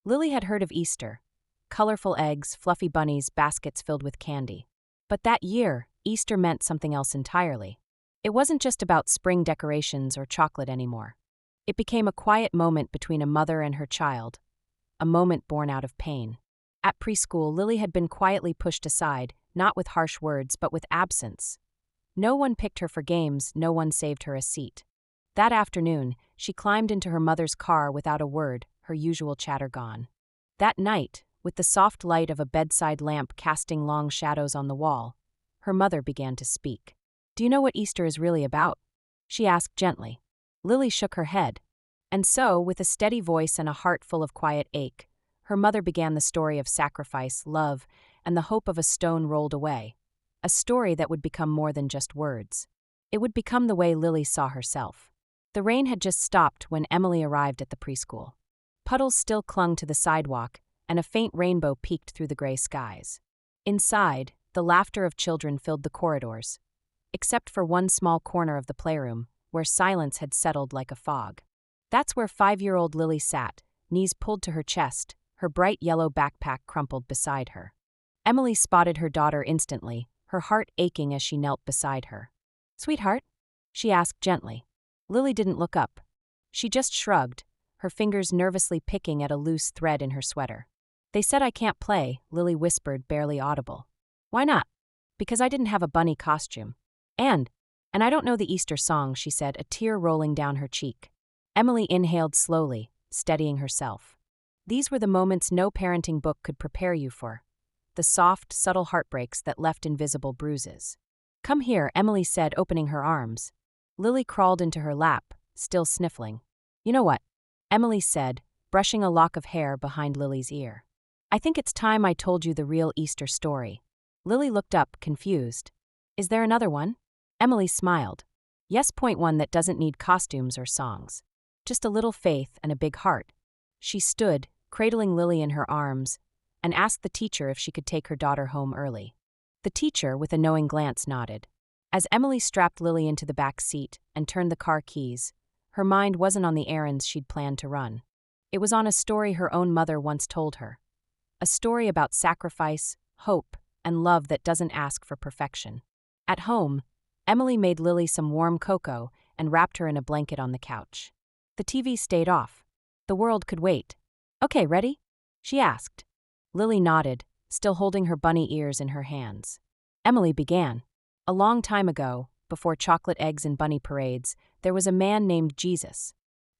Lily had heard of Easter. Colorful eggs, fluffy bunnies, baskets filled with candy. But that year, Easter meant something else entirely. It wasn't just about spring decorations or chocolate anymore. It became a quiet moment between a mother and her child, a moment born out of pain. At preschool, Lily had been quietly pushed aside, not with harsh words, but with absence. No one picked her for games, no one saved her a seat. That afternoon, she climbed into her mother's car without a word, her usual chatter gone. That night, with the soft light of a bedside lamp casting long shadows on the wall, her mother began to speak. "Do you know what Easter is really about?" she asked gently. Lily shook her head. And so, with a steady voice and a heart full of quiet ache, her mother began the story of sacrifice, love, and the hope of a stone rolled away. A story that would become more than just words. It would become the way Lily saw herself. The rain had just stopped when Emily arrived at the preschool. Puddles still clung to the sidewalk, and a faint rainbow peeked through the gray skies. Inside, the laughter of children filled the corridors, except for one small corner of the playroom, where silence had settled like a fog. That's where 5-year-old Lily sat, knees pulled to her chest, her bright yellow backpack crumpled beside her. Emily spotted her daughter instantly, her heart aching as she knelt beside her. "Sweetheart?" she asked gently. Lily didn't look up. She just shrugged, her fingers nervously picking at a loose thread in her sweater. "They said I can't play," Lily whispered, barely audible. "Why not?" "Because I didn't have a bunny costume. And I don't know the Easter song," she said, a tear rolling down her cheek. Emily inhaled slowly, steadying herself. These were the moments no parenting book could prepare you for. The soft, subtle heartbreaks that left invisible bruises. "Come here," Emily said, opening her arms. Lily crawled into her lap, still sniffling. "You know what?" Emily said, brushing a lock of hair behind Lily's ear. "I think it's time I told you the real Easter story." Lily looked up, confused. "Is there another one?" Emily smiled. "Yes, point one that doesn't need costumes or songs. Just a little faith and a big heart." She stood, cradling Lily in her arms, and asked the teacher if she could take her daughter home early. The teacher, with a knowing glance, nodded. As Emily strapped Lily into the back seat and turned the car keys, her mind wasn't on the errands she'd planned to run. It was on a story her own mother once told her. A story about sacrifice, hope, and love that doesn't ask for perfection. At home, Emily made Lily some warm cocoa and wrapped her in a blanket on the couch. The TV stayed off. The world could wait. "Okay, ready?" she asked. Lily nodded, still holding her bunny ears in her hands. Emily began. "A long time ago, before chocolate eggs and bunny parades, there was a man named Jesus."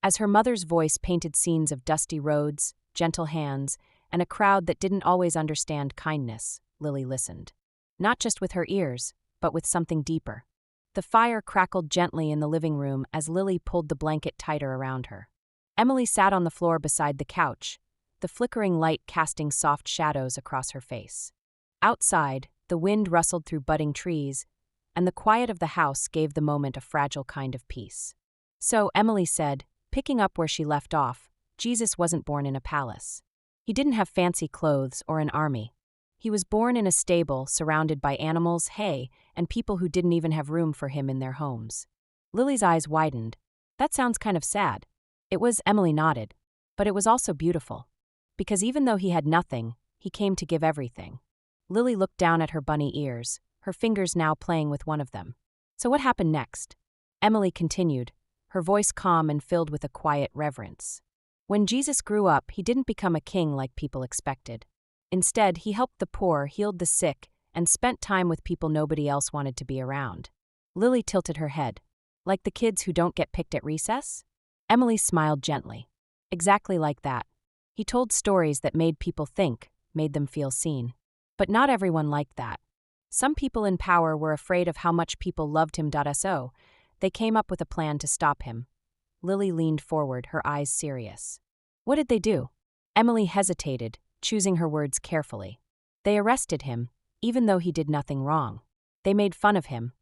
As her mother's voice painted scenes of dusty roads, gentle hands, and a crowd that didn't always understand kindness, Lily listened. Not just with her ears, but with something deeper. The fire crackled gently in the living room as Lily pulled the blanket tighter around her. Emily sat on the floor beside the couch, the flickering light casting soft shadows across her face. Outside, the wind rustled through budding trees, and the quiet of the house gave the moment a fragile kind of peace. "So," Emily said, picking up where she left off, "Jesus wasn't born in a palace. He didn't have fancy clothes or an army. He was born in a stable surrounded by animals, hay, and people who didn't even have room for him in their homes." Lily's eyes widened. "That sounds kind of sad." It was, Emily nodded. But it was also beautiful. Because even though he had nothing, he came to give everything. Lily looked down at her bunny ears, her fingers now playing with one of them. "So what happened next?" Emily continued, her voice calm and filled with a quiet reverence. "When Jesus grew up, he didn't become a king like people expected. Instead, he helped the poor, healed the sick, and spent time with people nobody else wanted to be around." Lily tilted her head. "Like the kids who don't get picked at recess?" Emily smiled gently. "Exactly like that. He told stories that made people think, made them feel seen. But not everyone liked that. Some people in power were afraid of how much people loved him. So they came up with a plan to stop him." Lily leaned forward, her eyes serious. "What did they do?" Emily hesitated, choosing her words carefully. "They arrested him, even though he did nothing wrong. They made fun of him,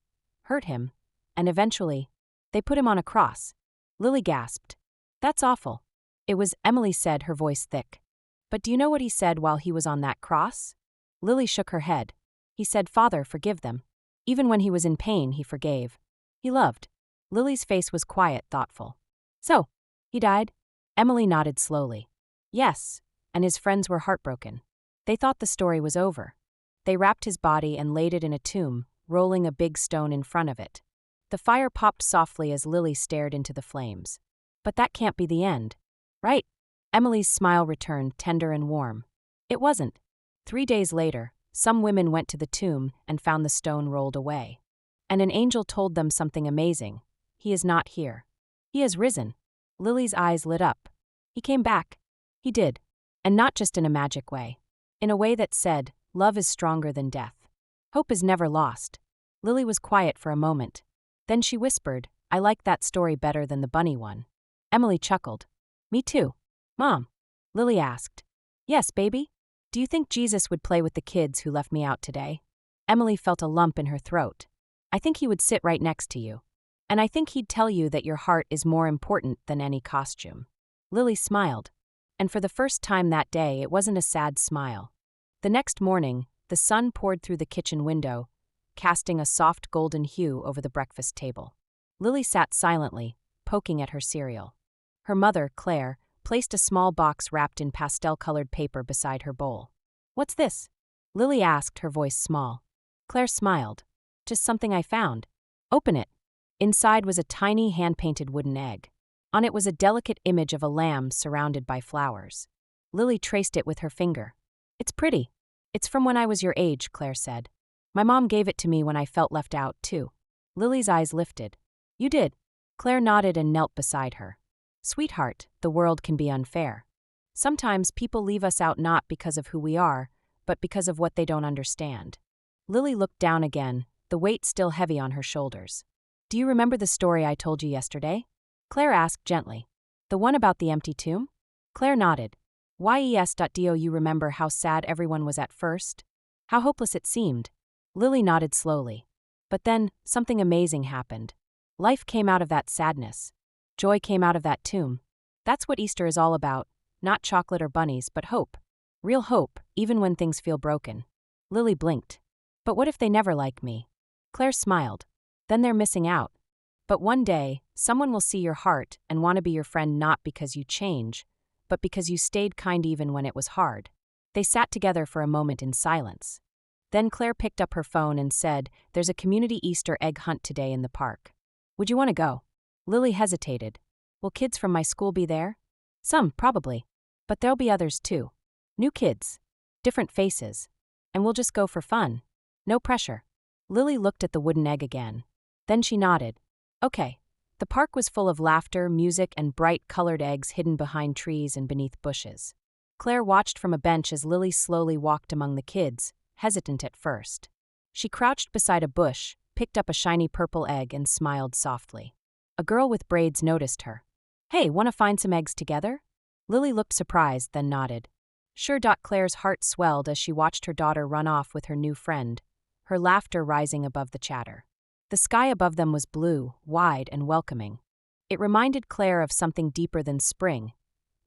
hurt him, and eventually, they put him on a cross." Lily gasped. "That's awful." "It was," Emily said, her voice thick. "But do you know what he said while he was on that cross?" Lily shook her head. "He said, 'Father, forgive them.' Even when he was in pain, he forgave. He loved." Lily's face was quiet, thoughtful. "So, he died?" Emily nodded slowly. "Yes, and his friends were heartbroken. They thought the story was over. They wrapped his body and laid it in a tomb, rolling a big stone in front of it. The fire popped softly as Lily stared into the flames. But that can't be the end, right? Emily's smile returned, tender and warm. It wasn't. 3 days later, some women went to the tomb and found the stone rolled away. And an angel told them something amazing. He is not here. He has risen. Lily's eyes lit up. He came back. He did. And not just in a magic way. In a way that said, love is stronger than death. Hope is never lost. Lily was quiet for a moment. Then she whispered, I like that story better than the bunny one. Emily chuckled. Me too. Mom? Lily asked. Yes, baby? Do you think Jesus would play with the kids who left me out today? Emily felt a lump in her throat. I think he would sit right next to you. And I think he'd tell you that your heart is more important than any costume. Lily smiled. And for the first time that day, it wasn't a sad smile. The next morning, the sun poured through the kitchen window, casting a soft golden hue over the breakfast table. Lily sat silently, poking at her cereal. Her mother, Claire, placed a small box wrapped in pastel-colored paper beside her bowl. What's this? Lily asked, her voice small. Claire smiled. Just something I found. Open it. Inside was a tiny hand-painted wooden egg. On it was a delicate image of a lamb surrounded by flowers. Lily traced it with her finger. It's pretty. It's from when I was your age, Claire said. My mom gave it to me when I felt left out, too. Lily's eyes lifted. You did. Claire nodded and knelt beside her. Sweetheart, the world can be unfair. Sometimes people leave us out not because of who we are, but because of what they don't understand. Lily looked down again, the weight still heavy on her shoulders. Do you remember the story I told you yesterday? Claire asked gently. The one about the empty tomb? Claire nodded. Yes. Do you remember how sad everyone was at first? How hopeless it seemed? Lily nodded slowly. But then, something amazing happened. Life came out of that sadness. Joy came out of that tomb. That's what Easter is all about, not chocolate or bunnies, but hope. Real hope, even when things feel broken. Lily blinked. But what if they never like me? Claire smiled. Then they're missing out. But one day, someone will see your heart and want to be your friend not because you change, but because you stayed kind even when it was hard. They sat together for a moment in silence. Then Claire picked up her phone and said, There's a community Easter egg hunt today in the park. Would you want to go? Lily hesitated. Will kids from my school be there? Some, probably. But there'll be others too. New kids. Different faces. And we'll just go for fun. No pressure. Lily looked at the wooden egg again. Then she nodded. Okay. The park was full of laughter, music, and bright colored eggs hidden behind trees and beneath bushes. Claire watched from a bench as Lily slowly walked among the kids, hesitant at first. She crouched beside a bush, picked up a shiny purple egg, and smiled softly. A girl with braids noticed her. Hey, want to find some eggs together? Lily looked surprised, then nodded. Sure. Claire's heart swelled as she watched her daughter run off with her new friend, her laughter rising above the chatter. The sky above them was blue, wide, and welcoming. It reminded Claire of something deeper than spring.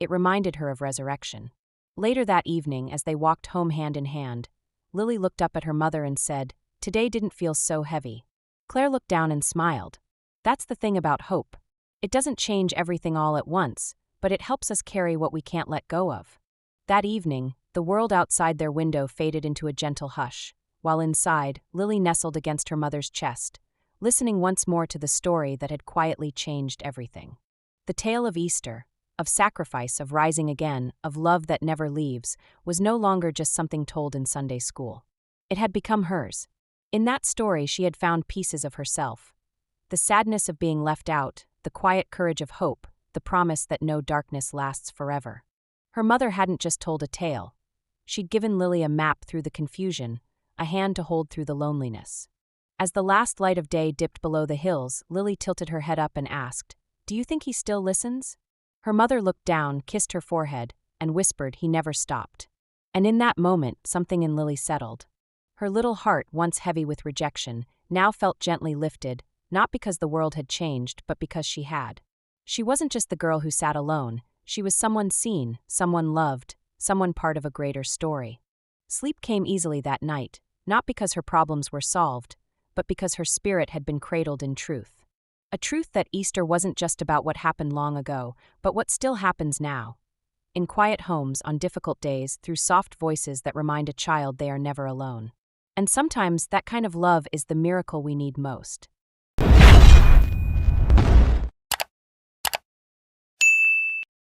It reminded her of resurrection. Later that evening, as they walked home hand in hand, Lily looked up at her mother and said, Today didn't feel so heavy. Claire looked down and smiled. That's the thing about hope. It doesn't change everything all at once, but it helps us carry what we can't let go of. That evening, the world outside their window faded into a gentle hush, while inside, Lily nestled against her mother's chest, listening once more to the story that had quietly changed everything. The tale of Easter, of sacrifice, of rising again, of love that never leaves, was no longer just something told in Sunday school. It had become hers. In that story, she had found pieces of herself. The sadness of being left out, the quiet courage of hope, the promise that no darkness lasts forever. Her mother hadn't just told a tale. She'd given Lily a map through the confusion, a hand to hold through the loneliness. As the last light of day dipped below the hills, Lily tilted her head up and asked, Do you think he still listens? Her mother looked down, kissed her forehead, and whispered he never stopped. And in that moment, something in Lily settled. Her little heart, once heavy with rejection, now felt gently lifted, not because the world had changed, but because she had. She wasn't just the girl who sat alone. She was someone seen, someone loved, someone part of a greater story. Sleep came easily that night, not because her problems were solved, but because her spirit had been cradled in truth. A truth that Easter wasn't just about what happened long ago, but what still happens now. in quiet homes on difficult days through soft voices that remind a child they are never alone. And sometimes that kind of love is the miracle we need most.